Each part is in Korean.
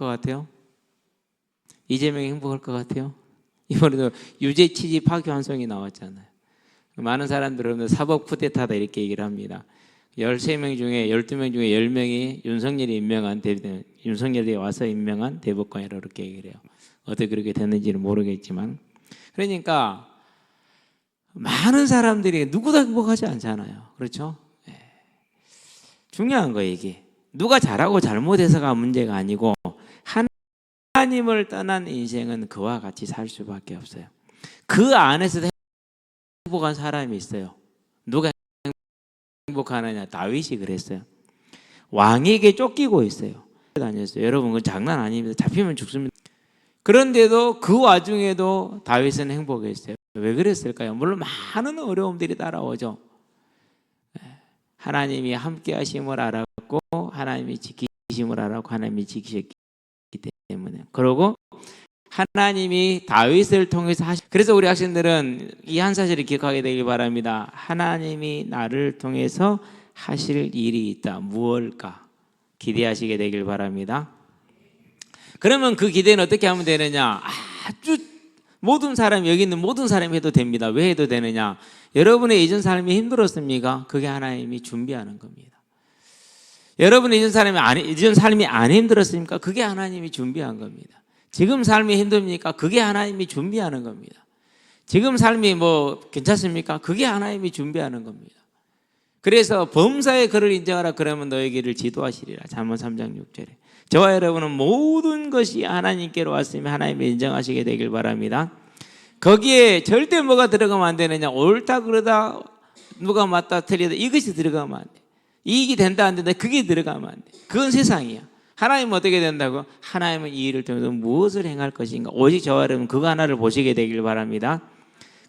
같아요? 이재명이 행복할 것 같아요? 이번에도 유죄 취지 파기환송이 나왔잖아요. 많은 사람들은 사법 쿠데타다 이렇게 얘기를 합니다. 13명 중에 12명 중에 10명이 윤석열이 와서 임명한 대법관이라고 그렇게 얘기를 해요. 어떻게 그렇게 됐는지는 모르겠지만, 그러니까 많은 사람들이 누구도 행복하지 않잖아요. 그렇죠? 중요한 거예요. 이게 누가 잘하고 잘못해서가 문제가 아니고, 하나님을 떠난 인생은 그와 같이 살 수밖에 없어요. 그 안에서도 행복한 사람이 있어요. 누가 행복하느냐? 다윗이 그랬어요. 왕에게 쫓기고 있어요. 다녔어요. 여러분, 그건 장난 아닙니다. 잡히면 죽습니다. 그런데도 그 와중에도 다윗은 행복했어요. 왜 그랬을까요? 물론 많은 어려움들이 따라오죠. 하나님이 함께 하심을 알았고, 하나님이 지키심을 알았고, 하나님이 지키셨기 때문에. 그리고 하나님이 다윗을 통해서 그래서 우리 학생들은 이 한 사실을 기억하게 되길 바랍니다. 하나님이 나를 통해서 하실 일이 있다. 무엇일까? 기대하시게 되길 바랍니다. 그러면 그 기대는 어떻게 하면 되느냐? 아주 모든 사람, 여기 있는 모든 사람이 해도 됩니다. 왜 해도 되느냐? 여러분의 이전 삶이 힘들었습니까? 그게 하나님이 준비하는 겁니다. 여러분의 이전 삶이 안 힘들었습니까? 그게 하나님이 준비한 겁니다. 지금 삶이 힘듭니까? 그게 하나님이 준비하는 겁니다. 지금 삶이 괜찮습니까? 그게 하나님이 준비하는 겁니다. 그래서 범사의 그를 인정하라 그러면 너희에게를 지도하시리라. 잠언 3장 6절에. 저와 여러분은 모든 것이 하나님께로 왔으면 하나님을 인정하시게 되길 바랍니다. 거기에 절대 뭐가 들어가면 안 되느냐? 옳다 그러다, 누가 맞다 틀리다, 이것이 들어가면 안 돼. 이익이 된다 안 된다, 그게 들어가면 안 돼. 그건 세상이야. 하나님은 어떻게 된다고? 하나님은 이 일을 통해서 무엇을 행할 것인가? 오직 저와 여러분 그거 하나를 보시게 되길 바랍니다.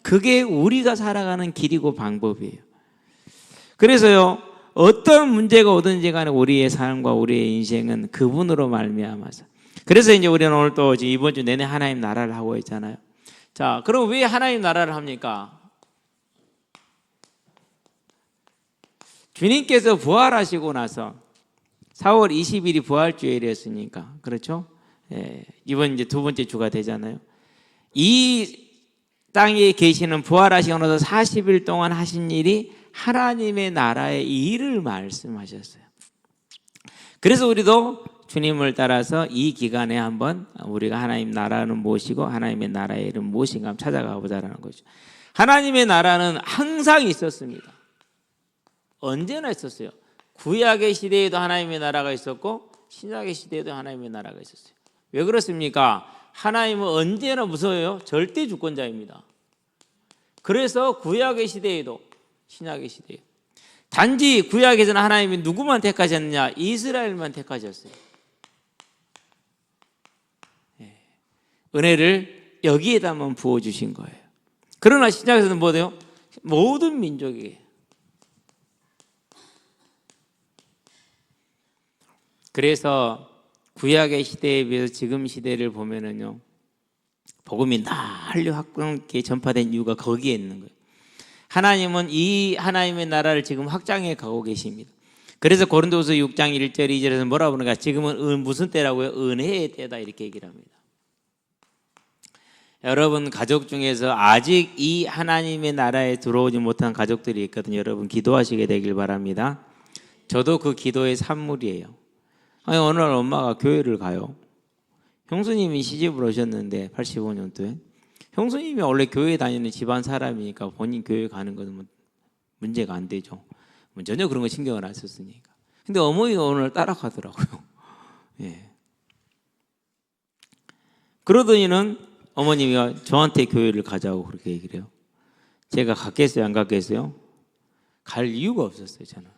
그게 우리가 살아가는 길이고 방법이에요. 그래서요, 어떤 문제가 오든지 간에 우리의 삶과 우리의 인생은 그분으로 말미암아서. 그래서 이제 우리는 오늘 또 이번 주 내내 하나님 나라를 하고 있잖아요. 자, 그럼 왜 하나님 나라를 합니까? 주님께서 부활하시고 나서 4월 20일이 부활주일이었으니까, 그렇죠? 이번 이제 두 번째 주가 되잖아요. 이 땅에 계시는 부활하시고 나서 40일 동안 하신 일이 하나님의 나라의 일을 말씀하셨어요. 그래서 우리도 주님을 따라서 이 기간에 한번 우리가 하나님 나라는 무엇이고 하나님의 나라의 일은 무엇인가 한번 찾아가 보자라는 거죠. 하나님의 나라는 항상 있었습니다. 언제나 있었어요. 구약의 시대에도 하나님의 나라가 있었고 신약의 시대에도 하나님의 나라가 있었어요. 왜 그렇습니까? 하나님은 언제나 무서워요. 절대 주권자입니다. 그래서 구약의 시대에도 신약의 시대에도 단지 구약에서는 하나님이 누구만 택하셨느냐? 이스라엘만 택하셨어요. 은혜를 여기에다만 부어주신 거예요. 그러나 신약에서는 뭐예요? 모든 민족에게. 그래서 구약의 시대에 비해서 지금 시대를 보면은요, 복음이 널리 확장하게 전파된 이유가 거기에 있는 거예요. 하나님은 이 하나님의 나라를 지금 확장해 가고 계십니다. 그래서 고린도서 6장 1절 2절에서 뭐라고 하는가? 지금은 무슨 때라고요? 은혜의 때다 이렇게 얘기를 합니다. 여러분 가족 중에서 아직 이 하나님의 나라에 들어오지 못한 가족들이 있거든요. 여러분 기도하시게 되길 바랍니다. 저도 그 기도의 산물이에요. 아니, 어느 날 엄마가 교회를 가요. 형수님이 시집을 오셨는데 85년도에 형수님이 원래 교회 다니는 집안 사람이니까 본인 교회 가는 것은 문제가 안 되죠. 전혀 그런 거 신경을 안 썼으니까. 근데 어머니가 오늘 따라가더라고요. 예. 그러더니는 어머님이 저한테 교회를 가자고 그렇게 얘기를 해요. 제가 갔겠어요? 안 갔겠어요? 갈 이유가 없었어요, 저는.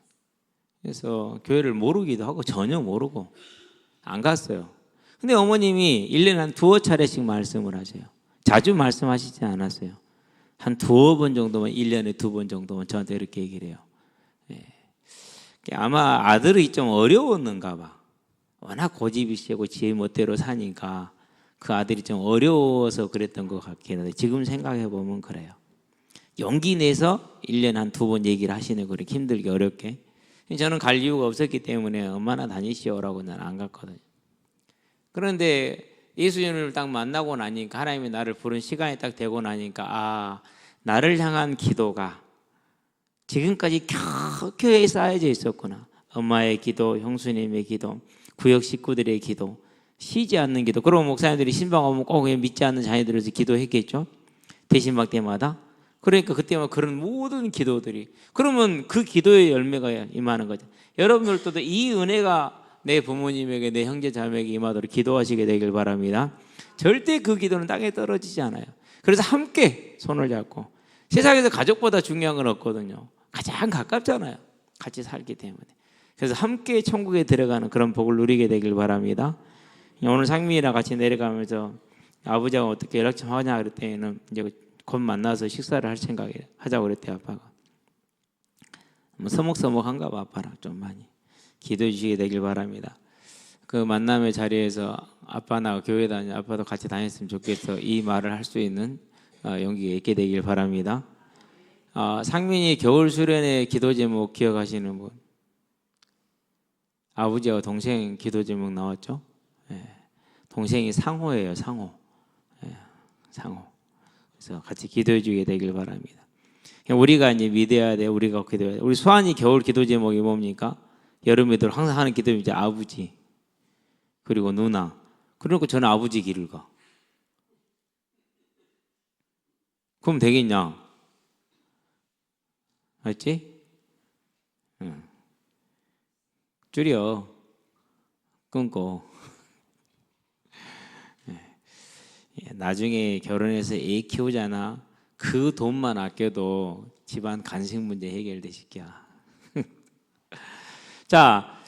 그래서 교회를 모르기도 하고 전혀 모르고 안 갔어요. 근데 어머님이 1년에 한 두어 차례씩 말씀을 하세요. 자주 말씀하시지 않았어요. 한 두어 번 정도만, 1년에 2번 정도만 저한테 이렇게 얘기를 해요. 예. 아마 아들이 좀 어려웠는가 봐. 워낙 고집이 세고 지 멋대로 사니까 그 아들이 좀 어려워서 그랬던 것 같긴 한데 지금 생각해 보면 그래요. 용기 내서 1년에 한 2번 얘기를 하시는 거 그렇게 힘들게 어렵게. 저는 갈 이유가 없었기 때문에 엄마나 다니시오라고 난 안 갔거든요. 그런데 예수님을 딱 만나고 나니까, 하나님이 나를 부른 시간이 딱 되고 나니까, 아, 나를 향한 기도가 지금까지 켜켜이 쌓여져 있었구나. 엄마의 기도, 형수님의 기도, 구역 식구들의 기도, 쉬지 않는 기도. 그러면 목사님들이 신방 오면 꼭 믿지 않는 자녀들에서 기도했겠죠, 대신방 때마다. 그러니까 그때마다 그런 모든 기도들이, 그러면 그 기도의 열매가 임하는 거죠. 여러분들도 이 은혜가 내 부모님에게, 내 형제 자매에게 임하도록 기도하시게 되길 바랍니다. 절대 그 기도는 땅에 떨어지지 않아요. 그래서 함께 손을 잡고, 세상에서 가족보다 중요한 건 없거든요. 가장 가깝잖아요, 같이 살기 때문에. 그래서 함께 천국에 들어가는 그런 복을 누리게 되길 바랍니다. 오늘 상민이랑 같이 내려가면서 아버지하고 어떻게 연락 좀 하냐 그랬더니는 이제 곧 만나서 식사를 할 생각에 하자고 그랬대. 아빠가 뭐 서먹서먹한가 봐. 아빠랑 좀 많이 기도해 주시게 되길 바랍니다. 그 만남의 자리에서 아빠나 교회 다니, 아빠도 같이 다녔으면 좋겠어, 이 말을 할 수 있는 용기가 있게 되길 바랍니다. 상민이 겨울 수련회 기도 제목 기억하시는 분? 아버지와 동생 기도 제목 나왔죠? 동생이 상호예요, 상호. 상호. 그래서 같이 기도해 주게 되길 바랍니다. 우리가 이제 믿어야 돼. 우리가 기도해야 돼. 우리 수환이 겨울 기도 제목이 뭡니까? 여름에도 항상 하는 기도는 이제 아버지, 그리고 누나. 그러니까 저는 아버지 길을 가. 그럼 되겠냐? 맞지? 응. 줄여. 끊고. 나중에 결혼해서 애 키우잖아. 그 돈만 아껴도 집안 간식 문제 해결돼, 새끼야. 자,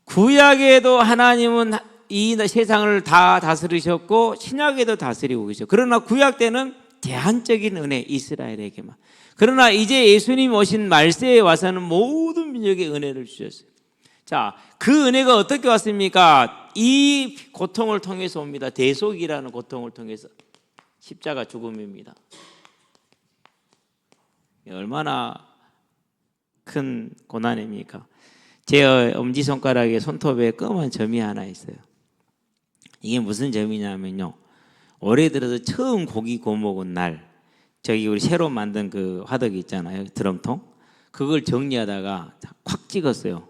구약에도 하나님은 이 세상을 다 다스리셨고 신약에도 다스리고 계셔. 그러나 구약 때는 제한적인 은혜, 이스라엘에게만. 그러나 이제 예수님 오신 말세에 와서는 모든 민족에 은혜를 주셨어요. 자, 그 은혜가 어떻게 왔습니까? 이 고통을 통해서 옵니다. 대속이라는 고통을 통해서. 십자가 죽음입니다. 얼마나 큰 고난입니까? 제 엄지손가락에 손톱에 검은 점이 하나 있어요. 이게 무슨 점이냐면요, 올해 들어서 처음 고기 구워 먹은 날, 저기 우리 새로 만든 그 화덕이 있잖아요, 드럼통. 그걸 정리하다가 콱 찍었어요.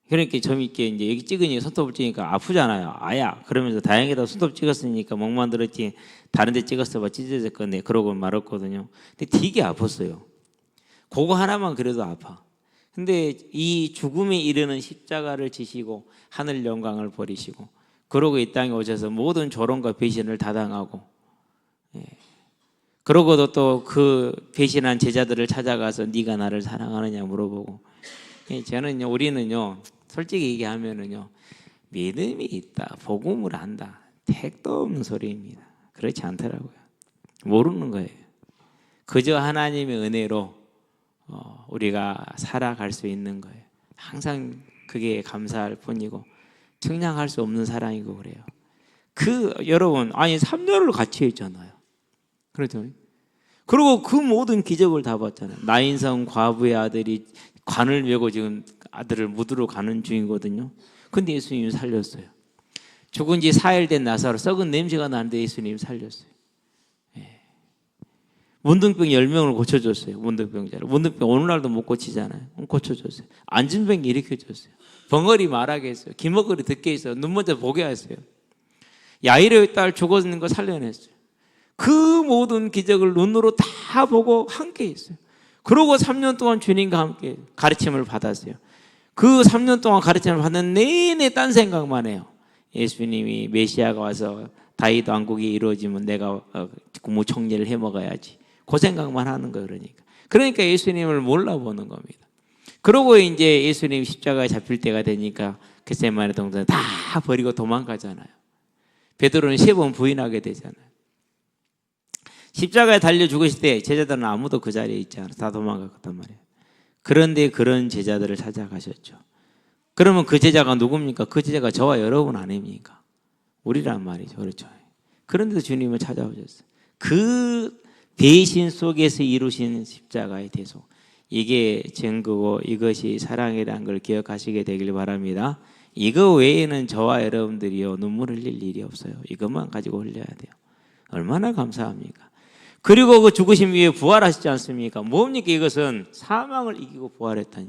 그러니까 점 있게 이제 여기 찍으니까, 손톱을 찍으니까 아프잖아요. 아야. 그러면서 다행이다, 손톱 찍었으니까 목만 들었지 다른 데 찍었어 봐 찢어질 건데, 그러고 말았거든요. 근데 되게 아팠어요. 그거 하나만 그래도 아파. 근데 이 죽음에 이르는 십자가를 지시고 하늘 영광을 버리시고, 그러고 이 땅에 오셔서 모든 조롱과 배신을 다 당하고, 그러고도 또 그 배신한 제자들을 찾아가서 네가 나를 사랑하느냐 물어보고. 저는요, 우리는요, 솔직히 얘기하면은요, 믿음이 있다, 복음을 안다, 택도 없는 소리입니다. 그렇지 않더라고요. 모르는 거예요. 그저 하나님의 은혜로 우리가 살아갈 수 있는 거예요. 항상 그게 감사할 뿐이고 측량할 수 없는 사랑이고 그래요. 여러분, 아니 3년을 같이 했잖아요. 그렇죠? 그리고 그 모든 기적을 다 봤잖아요. 나인성 과부의 아들이 관을 메고 지금 아들을 묻으러 가는 중이거든요. 근데 예수님이 살렸어요. 죽은 지 4일 된 나사로, 썩은 냄새가 나는데 예수님이 살렸어요. 문둥병 10명을 고쳐줬어요. 문둥병자를. 문둥병 오늘날도 못 고치잖아요. 고쳐줬어요. 안진병 일으켜줬어요. 벙어리 말하게 했어요. 기머거리 듣게 했어요. 눈 먼저 보게 했어요. 야이로의 딸 죽었는 거 살려냈어요. 그 모든 기적을 눈으로 다 보고 함께 했어요. 그러고 3년 동안 주님과 함께 가르침을 받았어요. 그 3년 동안 가르침을 받는 내내 딴 생각만 해요. 예수님이 메시아가 와서 다윗 왕국이 이루어지면 내가 국무총리를 해 먹어야지. 그 생각만 하는 거예요. 그러니까 예수님을 몰라보는 겁니다. 그러고 이제 예수님 십자가에 잡힐 때가 되니까 겟세마네 동산 다 버리고 도망가잖아요. 베드로는 3번 부인하게 되잖아요. 십자가에 달려 죽으실 때 제자들은 아무도 그 자리에 있지 않아서 다 도망갔단 말이에요. 그런데 그런 제자들을 찾아가셨죠. 그러면 그 제자가 누굽니까? 그 제자가 저와 여러분 아닙니까? 우리란 말이죠. 그렇죠. 그런데도 주님을 찾아오셨어요. 그 배신 속에서 이루신 십자가의 대속, 이게 증거고 이것이 사랑이라는 걸 기억하시게 되길 바랍니다. 이거 외에는 저와 여러분들이요 눈물 흘릴 일이 없어요. 이것만 가지고 흘려야 돼요. 얼마나 감사합니까? 그리고 그 죽으심 위에 부활하시지 않습니까? 뭡니까? 이것은 사망을 이기고 부활했다니.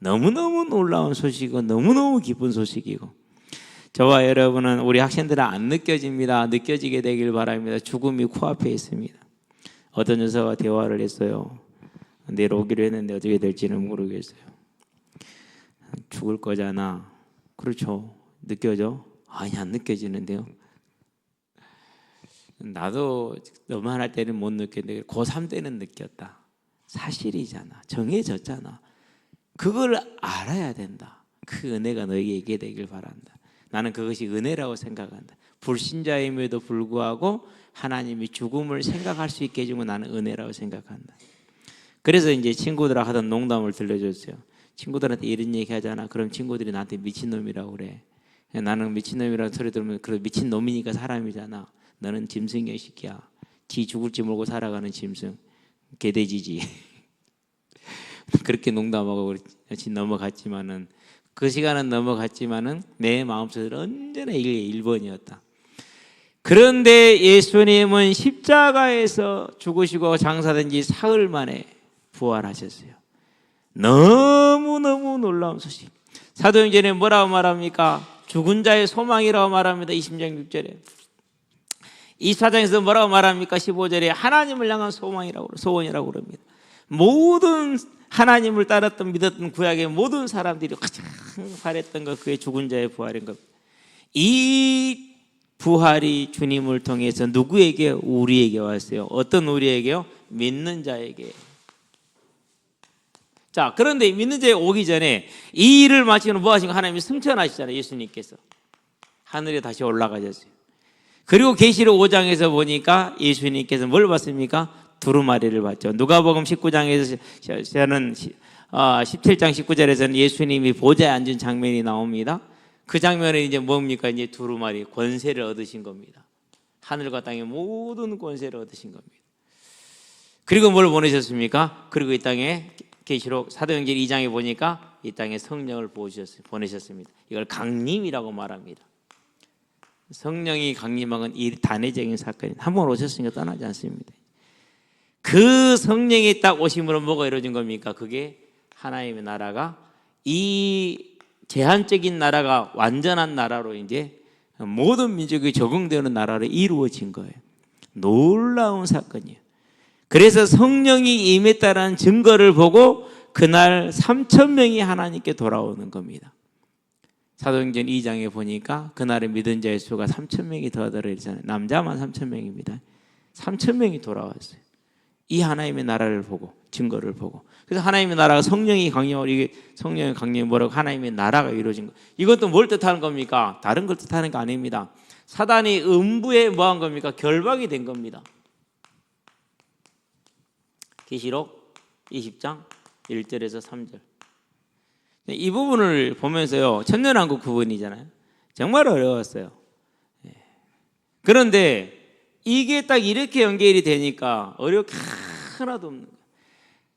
너무너무 놀라운 소식이고 너무너무 기쁜 소식이고, 저와 여러분은, 우리 학생들은 안 느껴집니다. 느껴지게 되길 바랍니다. 죽음이 코앞에 있습니다. 어떤 여사와 대화를 했어요. 내일 오기로 했는데 어떻게 될지는 모르겠어요. 죽을 거잖아. 그렇죠. 느껴져? 아니, 안 느껴지는데요. 나도 너만 할 때는 못 느꼈는데 고3 때는 느꼈다. 사실이잖아. 정해졌잖아. 그걸 알아야 된다. 그 은혜가 너에게 있게 되길 바란다. 나는 그것이 은혜라고 생각한다. 불신자임에도 불구하고 하나님이 죽음을 생각할 수 있게 해준 건 나는 은혜라고 생각한다. 그래서 이제 친구들하고 하던 농담을 들려줬어요. 친구들한테 이런 얘기 하잖아. 그럼 친구들이 나한테 미친놈이라고 그래. 나는 미친놈이라는 소리 들으면, 그래, 미친놈이니까 사람이잖아. 너는 짐승이야, 새끼야. 지 죽을지 모르고 살아가는 짐승. 개돼지지. 그렇게 농담하고 넘어갔지만은, 그 시간은 넘어갔지만은 내 마음속에 언제나 이게 1번이었다. 그런데 예수님은 십자가에서 죽으시고 장사된 지 사흘 만에 부활하셨어요. 너무너무 놀라운 소식. 사도행전에 뭐라고 말합니까? 죽은 자의 소망이라고 말합니다. 20장 6절에. 24장에서 뭐라고 말합니까? 15절에 하나님을 향한 소원이라고 그럽니다. 모든 하나님을 따랐던 믿었던 구약의 모든 사람들이 가장 바랬던 것, 그게 죽은 자의 부활인 겁니다. 이 부활이 주님을 통해서 누구에게? 우리에게 왔어요. 어떤 우리에게요? 믿는 자에게. 자, 그런데 믿는 자에 오기 전에 이 일을 마치고 뭐 하신 거? 하나님이 승천하시잖아요. 예수님께서 하늘에 다시 올라가셨어요. 그리고 계시록 5장에서 보니까 예수님께서 뭘 봤습니까? 두루마리를 봤죠. 누가복음 19장에서 17장 19절에서는 예수님이 보좌에 앉은 장면이 나옵니다. 그 장면은 이제 뭡니까? 이제 두루마리, 권세를 얻으신 겁니다. 하늘과 땅의 모든 권세를 얻으신 겁니다. 그리고 뭘 보내셨습니까? 그리고 이 땅에 계시록 사도행전 2장에 보니까 이 땅에 성령을 보내셨습니다. 이걸 강림이라고 말합니다. 성령이 강림한 건 이 단회적인 사건이 한 번 오셨으니까 떠나지 않습니다. 그 성령이 딱 오심으로 뭐가 이루어진 겁니까? 그게 하나님의 나라가, 이 제한적인 나라가 완전한 나라로 이제 모든 민족이 적응되는 나라로 이루어진 거예요. 놀라운 사건이에요. 그래서 성령이 임했다는 증거를 보고 그날 3,000명이 하나님께 돌아오는 겁니다. 사도행전 2장에 보니까 그날의 믿은 자의 수가 3,000명이 더하더라 이러잖아요. 남자만 3,000명입니다. 3,000명이 돌아왔어요. 이 하나님의 나라를 보고, 증거를 보고. 그래서 하나님의 나라가 성령이 강림하고, 이게 성령의 강림이 뭐라고? 하나님의 나라가 이루어진 거. 이것도 뭘 뜻하는 겁니까? 다른 걸 뜻하는 거 아닙니다. 사단이 음부에 뭐 한 겁니까? 결박이 된 겁니다. 계시록 20장 1절에서 3절. 이 부분을 보면서요, 천년왕국 구분이잖아요. 정말 어려웠어요. 그런데 이게 딱 이렇게 연결이 되니까 어려울 게 하나도 없는 거예요.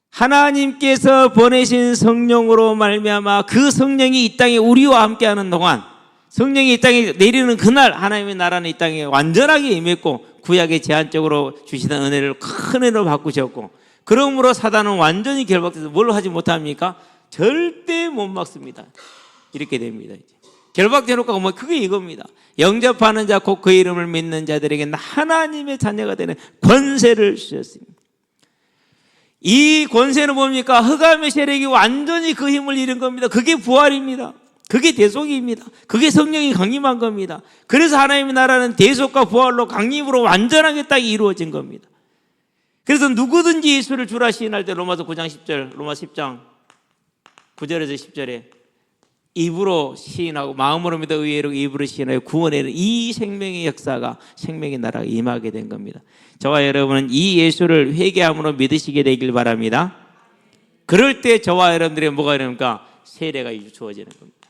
하나님께서 보내신 성령으로 말미암아 그 성령이 이 땅에 우리와 함께하는 동안, 성령이 이 땅에 내리는 그날 하나님의 나라는 이 땅에 완전하게 임했고, 구약에 제한적으로 주시던 은혜를 큰 은혜로 바꾸셨고, 그러므로 사단은 완전히 결박돼서 뭘 하지 못합니까? 절대 못 막습니다. 이렇게 됩니다. 이제 결박되놓고 뭐 그게 이겁니다. 영접하는 자 곧 그 이름을 믿는 자들에게는 하나님의 자녀가 되는 권세를 주셨습니다. 이 권세는 뭡니까? 흑암의 세력이 완전히 그 힘을 잃은 겁니다. 그게 부활입니다. 그게 대속입니다. 그게 성령이 강림한 겁니다. 그래서 하나님의 나라는 대속과 부활로 강림으로 완전하게 딱 이루어진 겁니다. 그래서 누구든지 예수를 주라 시인할 때 로마서 9장 10절, 로마 10장 9절에서 10절에 입으로 시인하고 마음으로 믿어 의외로 입으로 시인하여 구원에는 이 생명의 역사가, 생명의 나라가 임하게 된 겁니다. 저와 여러분은 이 예수를 회개함으로 믿으시게 되길 바랍니다. 그럴 때 저와 여러분들이 뭐가 이러니까 세례가 주어지는 겁니다.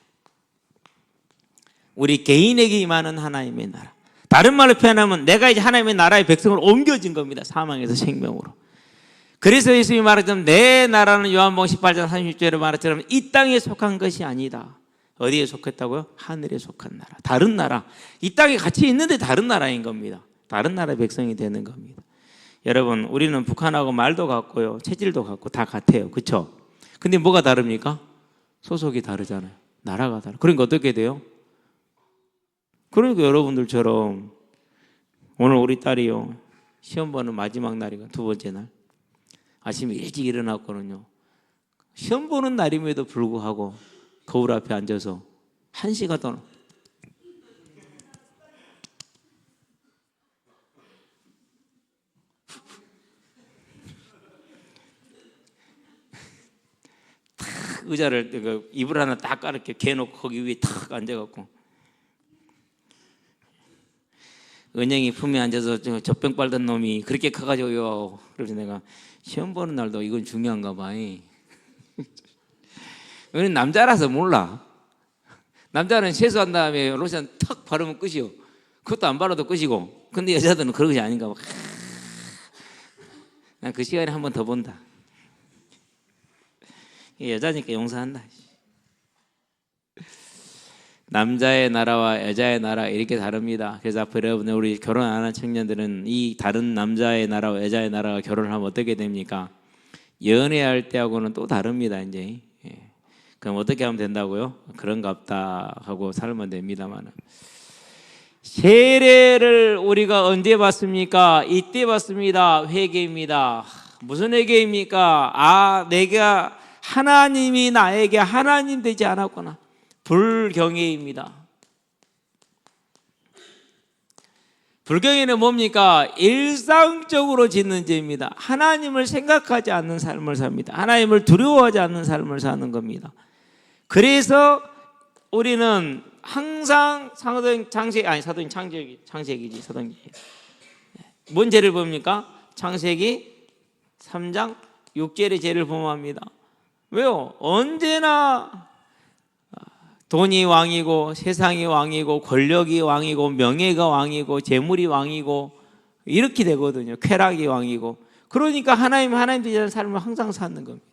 우리 개인에게 임하는 하나님의 나라. 다른 말로 표현하면 내가 이제 하나님의 나라의 백성으로 옮겨진 겁니다. 사망에서 생명으로. 그래서 예수님이 말했던 내 나라는 요한복음 18장 30절에 말했처럼 이 땅에 속한 것이 아니다. 어디에 속했다고요? 하늘에 속한 나라. 다른 나라. 이 땅에 같이 있는데 다른 나라인 겁니다. 다른 나라 백성이 되는 겁니다. 여러분, 우리는 북한하고 말도 같고요, 체질도 같고 다 같아요. 그렇죠? 근데 뭐가 다릅니까? 소속이 다르잖아요. 나라가 다르. 그러니까 어떻게 돼요? 그러니까 여러분들처럼 오늘 우리 딸이요, 시험 보는 마지막 날이고 두 번째 날 아침에 일찍 일어났거든요. 시험 보는 날임에도 불구하고 거울 앞에 앉아서 1시간 동안 의자를 이불 하나 딱 깔게 개놓고 거기 위에 탁 앉아갖고 은영이 품에 앉아서 젖병 빨던 놈이 그렇게 커가지고요. 그래서 내가 시험 보는 날도 이건 중요한가 봐. 우리는 남자라서 몰라. 남자는 세수한 다음에 로션 턱 바르면 끝이요. 그것도 안 바르도 끝이고. 근데 여자들은 그런 것이 아닌가 봐. 난 그 시간에 한 번 더 본다. 여자니까 용서한다. 남자의 나라와 여자의 나라 이렇게 다릅니다. 그래서 앞으로 여러분, 우리 결혼 안 하는 청년들은 이 다른 남자의 나라와 여자의 나라가 결혼을 하면 어떻게 됩니까? 연애할 때하고는 또 다릅니다. 이제 그럼 어떻게 하면 된다고요? 그런갑다 하고 살면 됩니다만, 세례를 우리가 언제 받습니까? 이때 받습니다. 회개입니다. 무슨 회개입니까? 내가 하나님이 나에게 하나님 되지 않았구나. 불경외입니다. 불경외는 뭡니까? 일상적으로 짓는 죄입니다. 하나님을 생각하지 않는 삶을 삽니다. 하나님을 두려워하지 않는 삶을 사는 겁니다. 그래서 우리는 항상 창세기지. 뭔 죄를 봅니까? 창세기 3장 6절의 죄를 범합니다. 왜요? 언제나 돈이 왕이고 세상이 왕이고 권력이 왕이고 명예가 왕이고 재물이 왕이고 이렇게 되거든요. 쾌락이 왕이고. 그러니까 하나님 되지 않은 삶을 항상 사는 겁니다.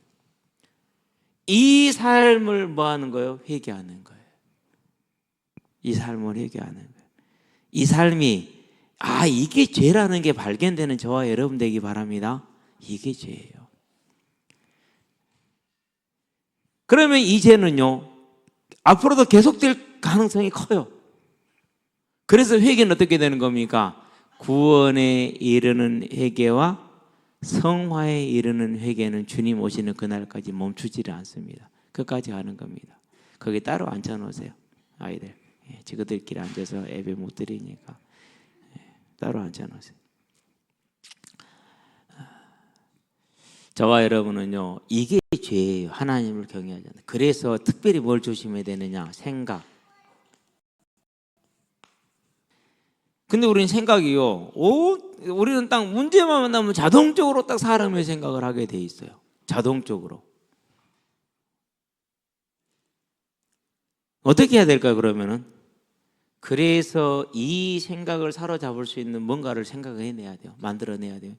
이 삶을 뭐 하는 거예요? 회개하는 거예요. 이 삶을 회개하는 거예요. 이 삶이 이게 죄라는 게 발견되는 저와 여러분 되기 바랍니다. 이게 죄예요. 그러면 이 죄는요, 앞으로도 계속될 가능성이 커요. 그래서 회개는 어떻게 되는 겁니까? 구원에 이르는 회개와 성화에 이르는 회개는 주님 오시는 그날까지 멈추지를 않습니다. 끝까지 가는 겁니다. 거기 따로 앉혀놓으세요. 아이들 지그들끼리 앉아서 예배 못 드리니까 따로 앉혀놓으세요. 저와 여러분은요, 이게 죄예요. 하나님을 경외하지 않는. 그래서 특별히 뭘 조심해야 되느냐? 생각. 근데 우리는 생각이요, 우리는 딱 문제만 만나면 자동적으로 딱 사람의 생각을 하게 돼 있어요. 자동적으로. 어떻게 해야 될까요, 그러면은? 그래서 이 생각을 사로잡을 수 있는 뭔가를 생각해내야 돼요. 만들어내야 돼요.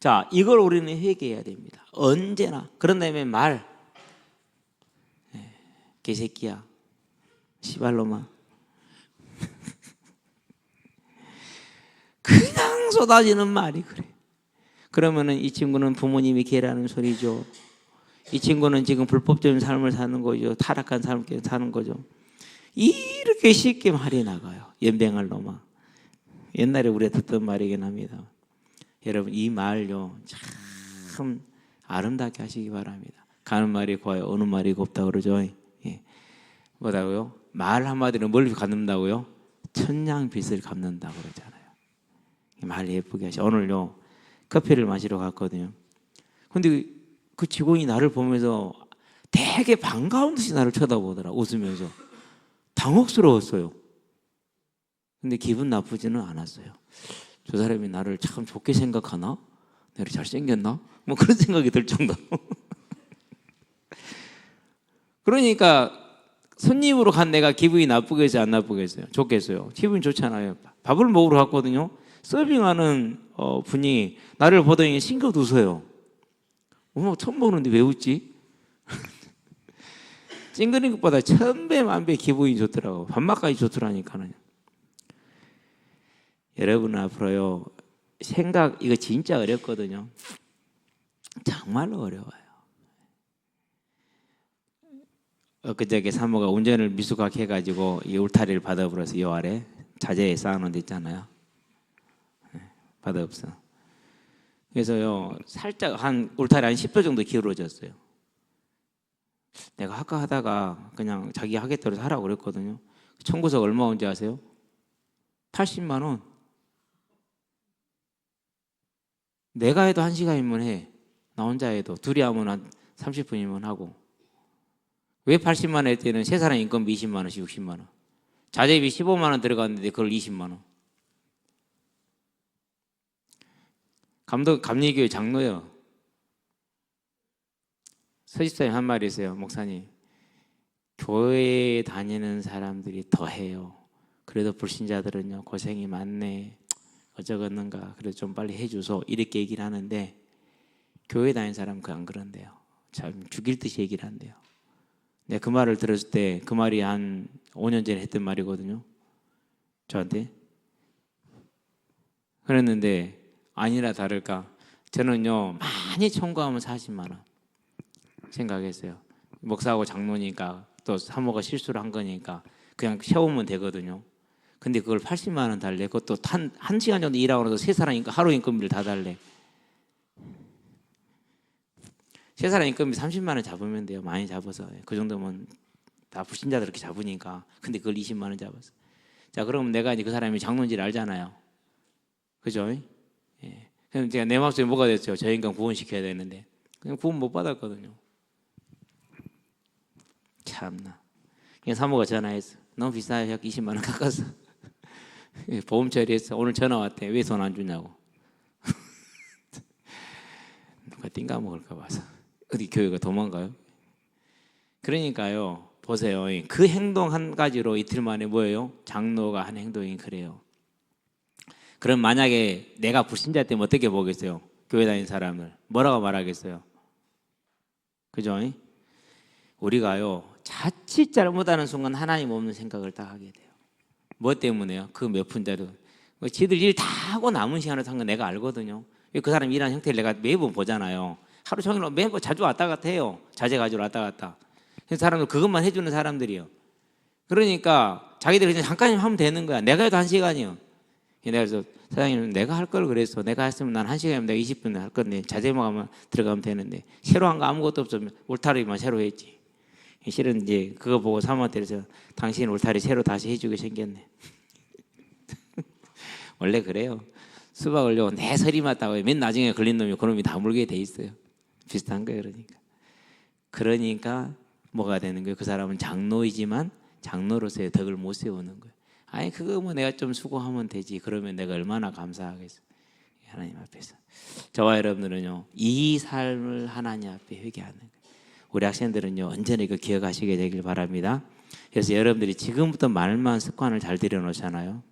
자, 이걸 우리는 회개해야 됩니다. 언제나. 그런 다음에 개새끼야, 시발놈아. 그냥 쏟아지는 말이 그래. 그러면은 이 친구는 부모님이 개라는 소리죠. 이 친구는 지금 불법적인 삶을 사는 거죠. 타락한 삶을 사는 거죠. 이렇게 쉽게 말이 나가요. 연병할 놈아. 옛날에 우리가 듣던 말이긴 합니다. 여러분, 이 말요, 참 아름답게 하시기 바랍니다. 가는 말이 고와요, 오는 말이 곱다 그러죠. 뭐라고요? 말 한마디로 뭘 갚는다고요? 천냥빚을 갚는다 그러잖아요. 말 예쁘게 하시. 오늘요, 커피를 마시러 갔거든요. 근데 그 직원이 나를 보면서 되게 반가운 듯이 나를 쳐다보더라, 웃으면서. 당혹스러웠어요. 근데 기분 나쁘지는 않았어요. 저 사람이 나를 참 좋게 생각하나? 내가 잘생겼나? 뭐 그런 생각이 들 정도로. 그러니까 손님으로 간 내가 기분이 나쁘겠어요, 안 나쁘겠어요? 좋겠어요. 기분이 좋잖아요. 밥을 먹으러 갔거든요. 서빙하는 분이 나를 보더니 싱긋 웃어요. 처음 보는데 왜 웃지? 찡그린 것보다 1000배 만배 기분이 좋더라고. 밥맛까지 좋더라니까는. 여러분 앞으로요, 생각 이거 진짜 어렵거든요. 정말로 어려워요. 엊그저께 사모가 운전을 미숙하게 해가지고 이 울타리를 받아버려서 요 아래 자재에 쌓아놓은 데 있잖아요. 받아 없어. 그래서요, 살짝 한 울타리 한 10도 정도 기울어졌어요. 내가 할까 하다가 그냥 자기 하겠다고 하라고 그랬거든요. 청구서가 얼마 온지 아세요? 80만 원. 내가 해도 1시간이면 해. 나 혼자 해도. 둘이 하면 한 30분이면 하고. 왜 80만 원 했더니 세 사람 인건비 20만 원씩 60만 원. 자재비 15만 원 들어갔는데 그걸 20만 원. 감리교회 장로요. 서집사님 한 말이 있어요. 목사님, 교회에 다니는 사람들이 더 해요. 그래도 불신자들은요, 고생이 많네, 어쩌겠는가, 그래도 좀 빨리 해주소, 이렇게 얘기를 하는데 교회 다니는 사람은 안 그런데요. 참 죽일 듯이 얘기를 한대요. 내가 그 말을 들었을 때, 그 말이 한 5년 전에 했던 말이거든요, 저한테. 그랬는데 아니라 다를까, 저는요 많이 청구하면 40만 원 생각했어요. 목사하고 장로니까, 또 사모가 실수를 한 거니까 그냥 세우면 되거든요. 근데 그걸 80만 원 달래. 그것도 한 시간 정도 일하고 나서 세 사람 하루 인건비를 다 달래. 세 사람 인건비 30만 원 잡으면 돼요. 많이 잡아서. 그 정도면 다 불신자들 그렇게 잡으니까. 근데 그걸 20만 원 잡았어. 자, 그러면 내가 이제 그 사람이 장로인지를 알잖아요. 그죠? 예. 그럼 제가 내 마음속에 뭐가 됐어요? 저 인간 구원시켜야 되는데 그냥 구원 못 받았거든요. 참나. 그냥 사모가 전화했어. 너무 비싸요. 20만 원 깎았어. 보험 처리했어. 오늘 전화 왔대. 왜 돈 안 주냐고. 누가 띵가 먹을까 봐서. 어디 교회가 도망가요? 그러니까요, 보세요. 그 행동 한 가지로 이틀 만에 뭐예요? 장로가 한 행동이 그래요. 그럼 만약에 내가 불신자 때문에 어떻게 보겠어요? 교회 다니는 사람을 뭐라고 말하겠어요? 그죠? 우리가요, 자칫 잘못하는 순간 하나님 없는 생각을 딱 하게 돼요. 뭐 때문에요? 그 몇 푼대로 지들 일 다 하고 남은 시간을 산 건 내가 알거든요. 그 사람 일하는 형태를 내가 매번 보잖아요. 하루 종일 매번 자주 왔다 갔다 해요. 자재 가지고 왔다 갔다. 그 사람들 그것만 해주는 사람들이요. 그러니까 자기들 그냥 잠깐 하면 되는 거야. 내가 해도 1시간이요. 내가 그래서 사장님, 내가 할 걸 그랬어. 내가 했으면 난 1시간이면 내가 20분 할 건데 자재만 하면 들어가면 되는데 새로 한 거 아무것도 없으면 울타리만 새로 했지. 실은 이제 그거 보고 사모한테 그래서 당신 울타리 새로 다시 해주게 생겼네. 원래 그래요. 수박을요, 내 서리 맞다고 맨 나중에 걸린 놈이 그놈이 다 물게 돼 있어요. 비슷한 거예요. 그러니까 뭐가 되는 거예요? 그 사람은 장로이지만 장로로서의 덕을 못 세우는 거예요. 아니 그거 뭐 내가 좀 수고하면 되지. 그러면 내가 얼마나 감사하겠어. 하나님 앞에서. 저와 여러분들은요, 이 삶을 하나님 앞에 회개하는 거예요. 우리 학생들은요, 언제나 이거 기억하시게 되길 바랍니다. 그래서 여러분들이 지금부터 말만 습관을 잘 들여놓잖아요.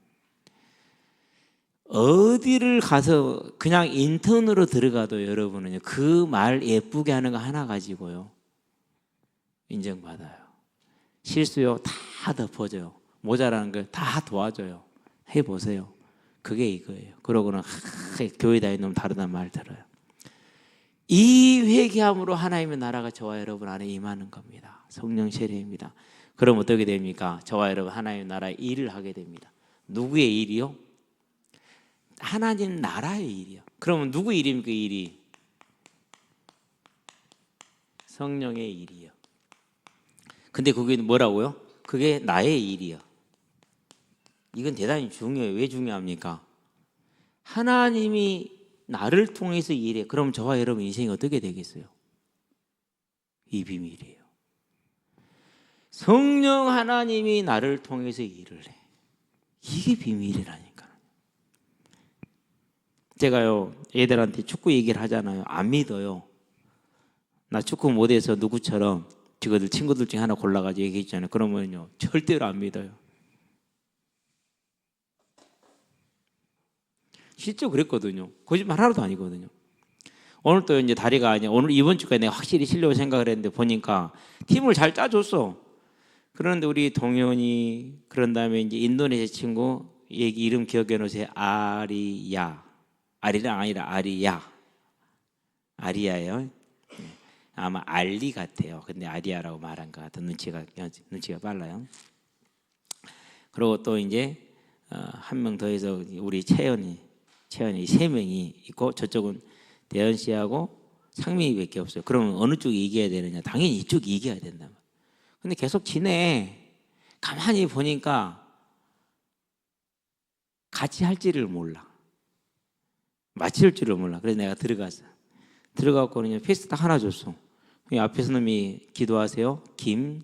어디를 가서 그냥 인턴으로 들어가도 여러분은요, 그 말 예쁘게 하는 거 하나 가지고요 인정받아요. 실수요 다 덮어줘요. 모자라는 걸 다 도와줘요. 해보세요. 그게 이거예요. 그러고는 교회 다니는 놈 다르단 말 들어요. 이 회개함으로 하나님의 나라가 저와 여러분 안에 임하는 겁니다. 성령 세례입니다. 그럼 어떻게 됩니까? 저와 여러분 하나님의 나라의 일을 하게 됩니다. 누구의 일이요? 하나님 나라의 일이요. 그러면 누구 일입니까? 그 일이 성령의 일이요. 근데 그게 뭐라고요? 그게 나의 일이요. 이건 대단히 중요해요. 왜 중요합니까? 하나님이 나를 통해서 일해. 그럼 저와 여러분 인생이 어떻게 되겠어요? 이 비밀이에요. 성령 하나님이 나를 통해서 일을 해. 이게 비밀이라니까. 제가요, 애들한테 축구 얘기를 하잖아요. 안 믿어요. 나 축구 못해서 누구처럼 지금들 친구들 중에 하나 골라가지고 얘기했잖아요. 그러면요, 절대로 안 믿어요. 실제 그랬거든요. 거짓말 하나도 아니거든요. 오늘 또 이제 다리가 이제 오늘 이번 주까지 내가 확실히 쉬려고 생각을 했는데 보니까 팀을 잘 짜줬어. 그런데 우리 동현이 그런 다음에 이제 인도네시아 친구 얘기 이름 기억해 놓으세요. 아리야. 아리랑 아니라 아리야. 아리야예요. 아마 알리 같아요. 근데 아리야라고 말한 것 같은 눈치가 빨라요. 그리고 또 이제 한 명 더해서 우리 채연이 3명이 있고 저쪽은 대현 씨하고 상민이밖에 없어요. 그러면 어느 쪽이 이겨야 되느냐? 당연히 이쪽이 이겨야 된다. 근데 계속 지내. 가만히 보니까 같이 할지를 몰라. 맞힐 줄을 몰라. 그래서 내가 들어갔어. 들어가고는 페이스 딱 하나 줬어. 앞에서 놈이 기도하세요. 김시호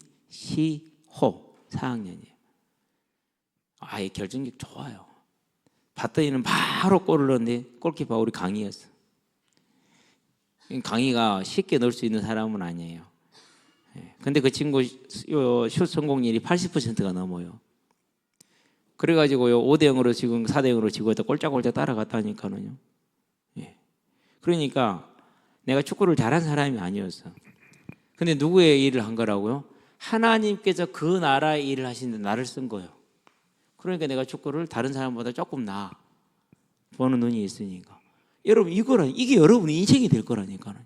4학년이에요. 이 결정력 좋아요. 봤더니는 바로 골을 넣었는데 골키퍼가 우리 강희였어. 강희가 쉽게 넣을 수 있는 사람은 아니에요. 근데 그 친구 슛 성공률이 80%가 넘어요. 그래가지고요 5대0으로 지금 4대0으로 지고 있다 꼴짝꼴짝 따라갔다니까는요. 그러니까 내가 축구를 잘한 사람이 아니었어. 근데 누구의 일을 한 거라고요? 하나님께서 그 나라의 일을 하시는데 나를 쓴 거예요. 그러니까 내가 축구를 다른 사람보다 조금 나아 보는 눈이 있으니까. 여러분 이게 여러분의 인생이 될 거라니까요.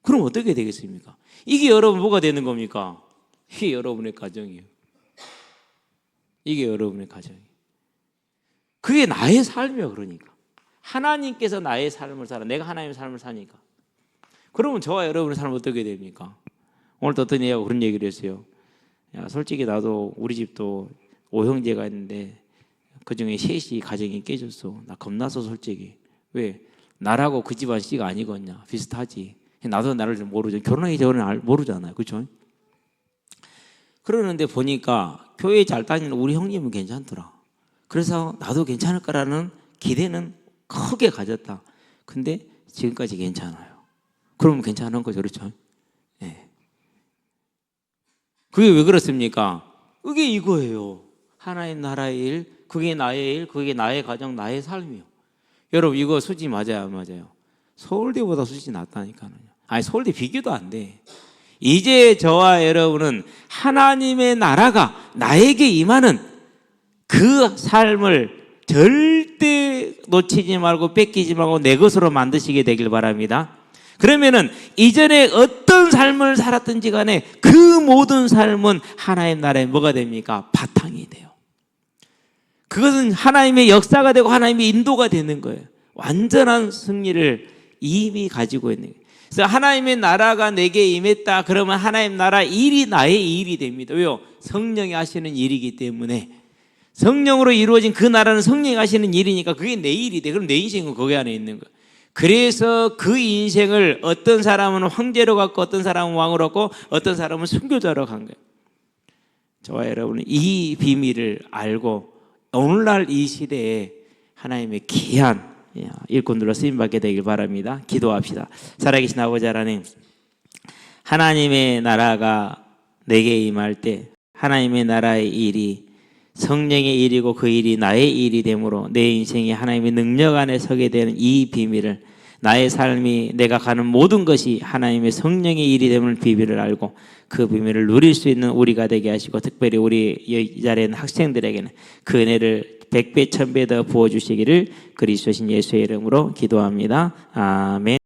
그럼 어떻게 되겠습니까? 이게 여러분 뭐가 되는 겁니까? 이게 여러분의 가정이에요. 이게 여러분의 가정이에요. 그게 나의 삶이야. 그러니까 하나님께서 나의 삶을 살아. 내가 하나님의 삶을 사니까. 그러면 저와 여러분의 삶은 어떻게 됩니까? 오늘 어떤 애가 그런 얘기를 했어요. 야, 솔직히 나도 우리 집도 5형제가 있는데 그중에 셋이 가정이 깨졌어. 나 겁나서 솔직히. 왜? 나라고 그 집안 씨가 아니거든요. 비슷하지. 나도 나를 좀 모르죠. 결혼하기 전에 모르잖아요. 그렇죠? 그러는데 보니까 교회 잘 다니는 우리 형님은 괜찮더라. 그래서 나도 괜찮을 거라는 기대는 크게 가졌다. 근데 지금까지 괜찮아요. 그러면 괜찮은 거죠. 그렇죠? 네. 그게 왜 그렇습니까? 그게 이거예요. 하나님 나라의 일, 그게 나의 일, 그게 나의 가정, 나의 삶이요. 여러분 이거 수지 맞아요? 안 맞아요? 서울대보다 수지 낫다니까요. 서울대 비교도 안 돼. 이제 저와 여러분은 하나님의 나라가 나에게 임하는 그 삶을 절대 놓치지 말고 뺏기지 말고 내 것으로 만드시게 되길 바랍니다. 그러면은 이전에 어떤 삶을 살았든지 간에 그 모든 삶은 하나님 나라에 뭐가 됩니까? 바탕이 돼요. 그것은 하나님의 역사가 되고 하나님의 인도가 되는 거예요. 완전한 승리를 이미 가지고 있는 거예요. 그래서 하나님의 나라가 내게 임했다 그러면 하나님 나라 일이 나의 일이 됩니다. 왜요? 성령이 하시는 일이기 때문에. 성령으로 이루어진 그 나라는 성령이 하시는 일이니까 그게 내 일이 돼. 그럼 내 인생은 거기 안에 있는 거예요. 그래서 그 인생을 어떤 사람은 황제로 갖고 어떤 사람은 왕으로 갖고 어떤 사람은 순교자로 간 거예요. 저와 여러분은 이 비밀을 알고 오늘날 이 시대에 하나님의 귀한 일꾼들로 쓰임받게 되길 바랍니다. 기도합시다. 살아계신 아버지 하나님, 하나님의 나라가 내게 임할 때 하나님의 나라의 일이 성령의 일이고 그 일이 나의 일이 되므로 내 인생이 하나님의 능력 안에 서게 되는 이 비밀을, 나의 삶이 내가 가는 모든 것이 하나님의 성령의 일이 되는 비밀을 알고 그 비밀을 누릴 수 있는 우리가 되게 하시고, 특별히 우리 이 자리에 있는 학생들에게는 그 은혜를 100배 1000배 더 부어주시기를 그리스도신 예수의 이름으로 기도합니다. 아멘.